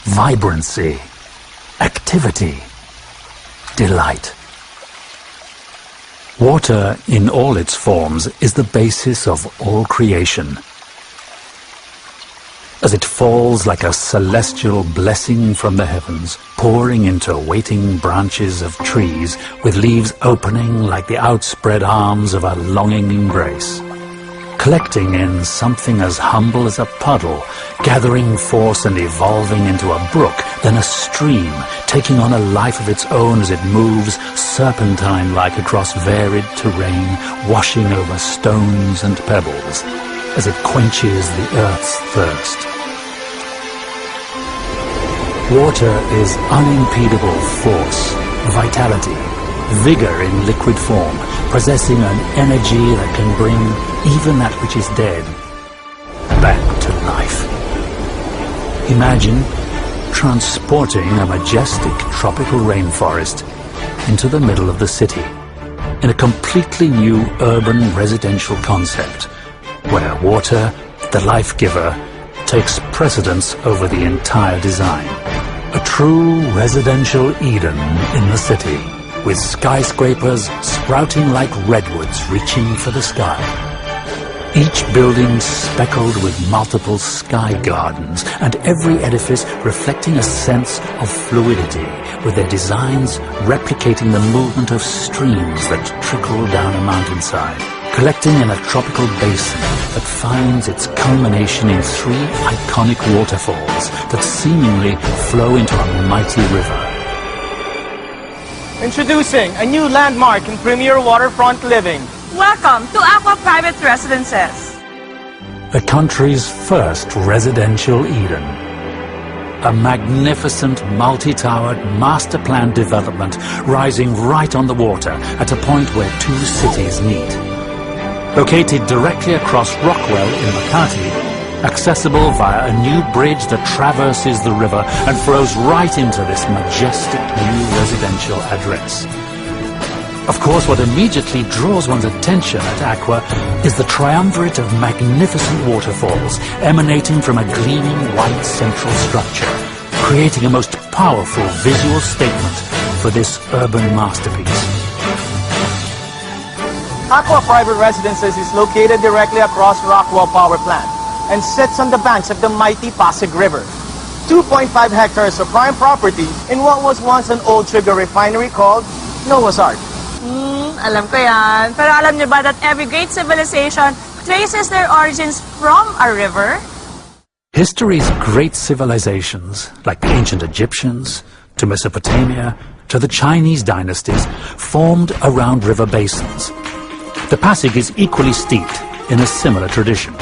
vibrancy, activity, delight. Water in all its forms is the basis of all creation. As it falls like a celestial blessing from the heavens, pouring into waiting branches of trees with leaves opening like the outspread arms of a longing embrace, collecting in something as humble as a puddle, gathering force and evolving into a brook, then a stream, taking on a life of its own as it moves serpentine-like across varied terrain, washing over stones and pebbles, as it quenches the earth's thirst. Water is unimpedable force, vitality, vigor in liquid form, possessing an energy that can bring even that which is dead back to life. Imagine transporting a majestic tropical rainforest into the middle of the city in a completely new urban residential concept where water, the life giver, takes precedence over the entire design. A true residential Eden in the city, with skyscrapers sprouting like redwoods reaching for the sky. Each building speckled with multiple sky gardens, and every edifice reflecting a sense of fluidity, with their designs replicating the movement of streams that trickle down a mountainside, collecting in a tropical basin that finds its culmination in 3 iconic waterfalls that seemingly flow into a mighty river. Introducing a new landmark in premier waterfront living. Welcome to ACQUA Private Residences. The country's first residential Eden. A magnificent multi-towered master plan development rising right on the water at a point where 2 cities meet. Located directly across Rockwell in Makati, accessible via a new bridge that traverses the river and flows right into this majestic new residential address. Of course, what immediately draws one's attention at ACQUA is the triumvirate of magnificent waterfalls emanating from a gleaming white central structure, creating a most powerful visual statement for this urban masterpiece. ACQUA Private Residences is located directly across Rockwell Power Plant and sits on the banks of the mighty Pasig River. 2.5 hectares of prime property in what was once an old sugar refinery called Noah's Ark. Alam ko yan. Pero alam niyo ba that every great civilization traces their origins from a river? History's great civilizations, like the ancient Egyptians, to Mesopotamia, to the Chinese dynasties, formed around river basins. The Pasig is equally steeped in a similar tradition.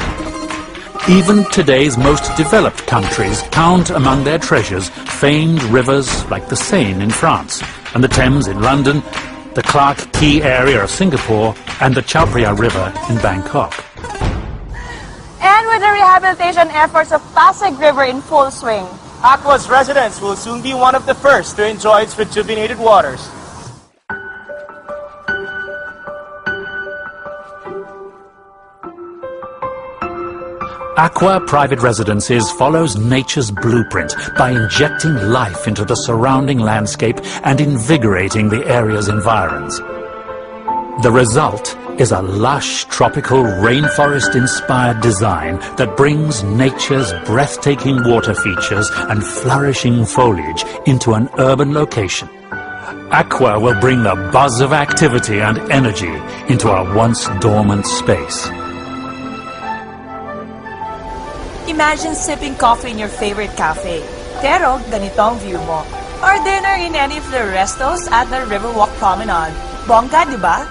Even today's most developed countries count among their treasures famed rivers like the Seine in France, and the Thames in London, the Clark Quay area of Singapore, and the Chao Phraya River in Bangkok. And with the rehabilitation efforts of Pasig River in full swing, ACQUA's residents will soon be one of the first to enjoy its rejuvenated waters. ACQUA Private Residences follows nature's blueprint by injecting life into the surrounding landscape and invigorating the area's environs. The result is a lush, tropical, rainforest-inspired design that brings nature's breathtaking water features and flourishing foliage into an urban location. ACQUA will bring the buzz of activity and energy into a once dormant space. imagine sipping coffee in your favorite cafe. Pero ganito ang view mo. Or dinner in any of the restos at the Riverwalk Promenade. Bongga, di ba?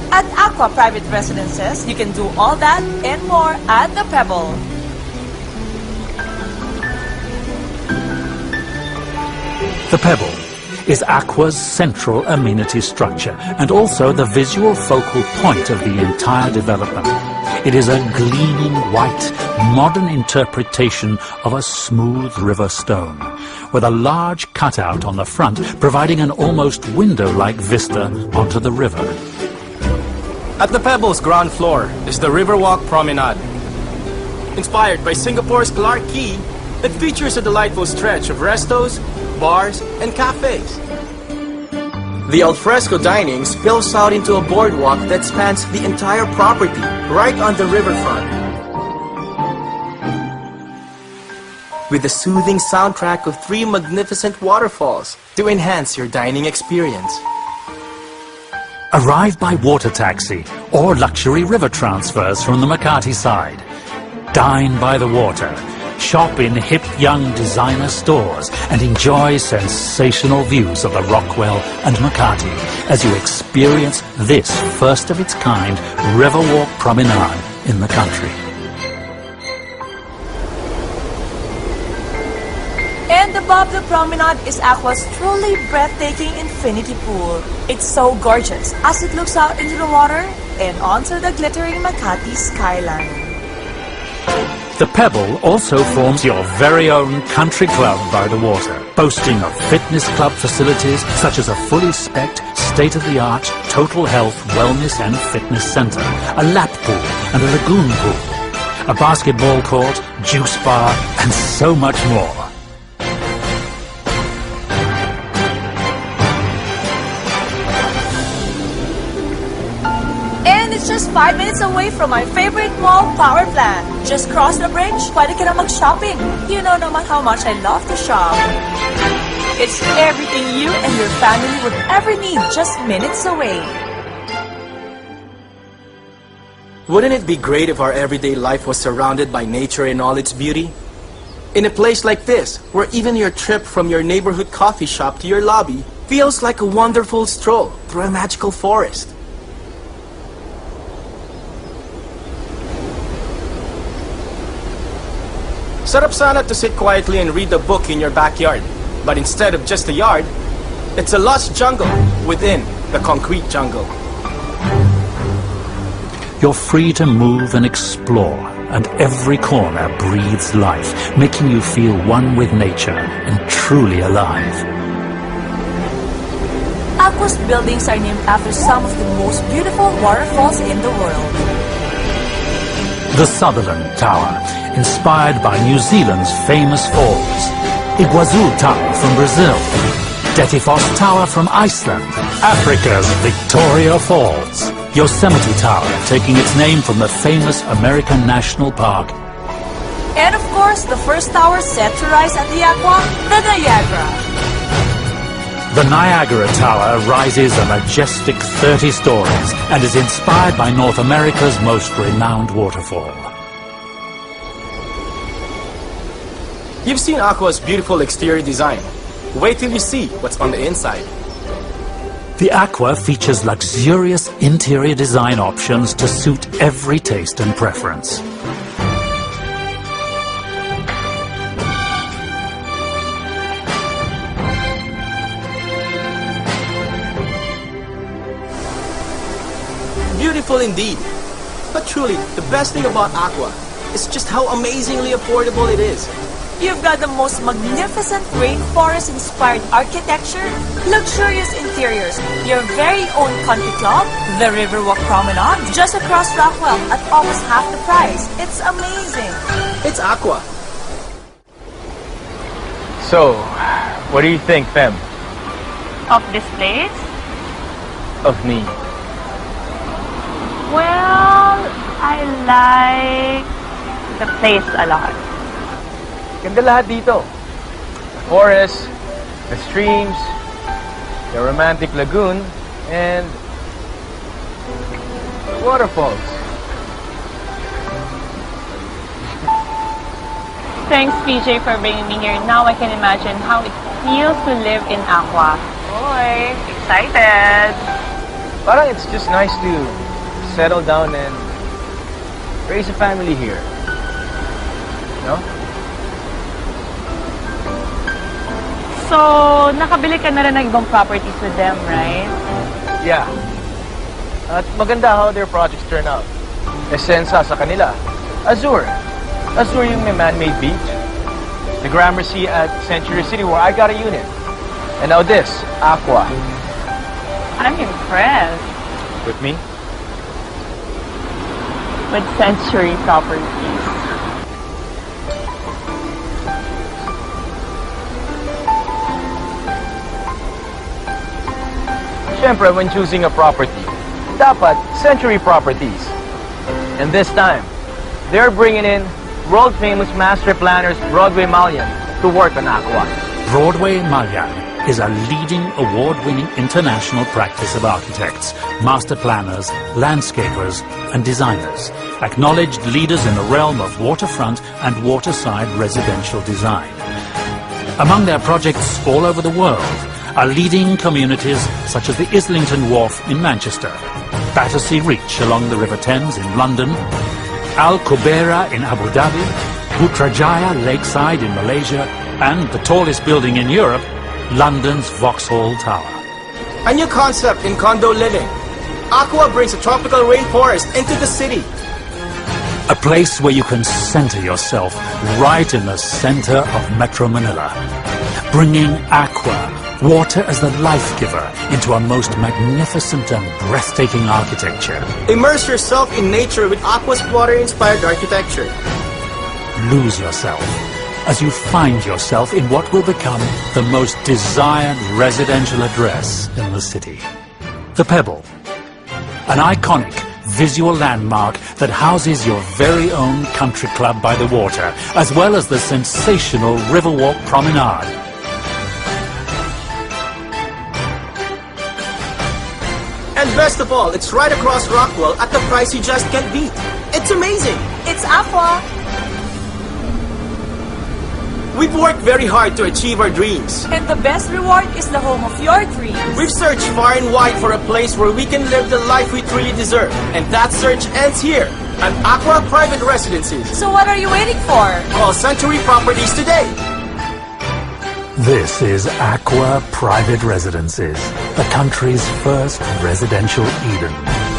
At ACQUA Private Residences, you can do all that and more at the Pebble. The Pebble is ACQUA's central amenity structure and also the visual focal point of the entire development. It is a gleaming white, modern interpretation of a smooth river stone, with a large cutout on the front providing an almost window-like vista onto the river. At the Pebbles ground floor is the Riverwalk Promenade. Inspired by Singapore's Clarke Quay, it features a delightful stretch of restos, bars, and cafes. The alfresco dining spills out into a boardwalk that spans the entire property, right on the riverfront. With a soothing soundtrack of 3 magnificent waterfalls to enhance your dining experience. Arrive by water taxi or luxury river transfers from the Makati side. Dine by the water. Shop in hip young designer stores and enjoy sensational views of the Rockwell and Makati as you experience this first of its kind Riverwalk Promenade in the country. And above the promenade is ACQUA's truly breathtaking infinity pool. It's so gorgeous as it looks out into the water and onto the glittering Makati skyline. The Pebble also forms your very own country club by the water, boasting of fitness club facilities such as a fully spec'd, state-of-the-art total health, wellness and fitness center, a lap pool and a lagoon pool, a basketball court, juice bar and so much more. It's just 5 minutes away from my favorite mall, Power Plant. Just cross the bridge, pwede ka na mag-shopping. You know naman how much I love to shop. It's everything you and your family would ever need, just minutes away. Wouldn't it be great if our everyday life was surrounded by nature in all its beauty? In a place like this, where even your trip from your neighborhood coffee shop to your lobby feels like a wonderful stroll through a magical forest. Sarap sana to sit quietly and read a book in your backyard. But instead of just a yard, it's a lush jungle within the concrete jungle. You're free to move and explore, and every corner breathes life, making you feel one with nature and truly alive. ACQUA's buildings are named after some of the most beautiful waterfalls in the world. The Sutherland Tower, inspired by New Zealand's famous falls. Iguazu Tower from Brazil. Dettifoss Tower from Iceland. Africa's Victoria Falls. Yosemite Tower, taking its name from the famous American National Park. And of course, the first tower set to rise at the ACQUA, the Niagara. The Niagara Tower rises a majestic 30 stories and is inspired by North America's most renowned waterfall. You've seen ACQUA's beautiful exterior design. Wait till you see what's on the inside. The ACQUA features luxurious interior design options to suit every taste and preference. Beautiful indeed. But truly, the best thing about ACQUA is just how amazingly affordable it is. You've got the most magnificent rainforest-inspired architecture, luxurious interiors, your very own country club, the Riverwalk Promenade, just across Rockwell at almost half the price. It's amazing. It's ACQUA. So, what do you think, Fem? Of this place? Of me? Well, I like the place a lot. Ganda lahat dito. The forest, the streams, the romantic lagoon, and the waterfalls. Thanks, PJ, for bringing me here. Now I can imagine how it feels to live in ACQUA. Boy, excited! Parang it's just nice to settle down and raise a family here. No? So, nakabili ka na rin ng ibang properties with them, right? Yeah. At maganda how their projects turn out. Essensa sa kanila, Azure. Azure yung may man-made beach. The Gramercy at Century City where I got a unit. And now this, ACQUA. I'm impressed. With me? with Century Properties. Siyempre, when choosing a property, dapat Century Properties. And this time, they're bringing in world-famous master planners Broadway Malian to work on ACQUA. Broadway Malian is a leading award-winning international practice of architects, master planners, landscapers and designers, acknowledged leaders in the realm of waterfront and waterside residential design. Among their projects all over the world are leading communities such as the Islington Wharf in Manchester, Battersea Reach along the River Thames in London, Al Qubaira in Abu Dhabi, Putrajaya Lakeside in Malaysia, and the tallest building in Europe, London's Vauxhall Tower. A new concept in condo living. ACQUA brings a tropical rainforest into the city. A place where you can center yourself right in the center of Metro Manila, bringing ACQUA, water as the life giver, into a most magnificent and breathtaking architecture. Immerse yourself in nature with ACQUA's water-inspired architecture. Lose yourself as you find yourself in what will become the most desired residential address in the city. The Pebble, an iconic visual landmark that houses your very own country club by the water, as well as the sensational Riverwalk Promenade. And best of all, it's right across Rockwell at the price you just can't beat. It's amazing! It's ACQUA. We've worked very hard to achieve our dreams. And the best reward is the home of your dreams. We've searched far and wide for a place where we can live the life we truly deserve. And that search ends here, at ACQUA Private Residences. So what are you waiting for? Call Century Properties today. This is ACQUA Private Residences, the country's first residential Eden.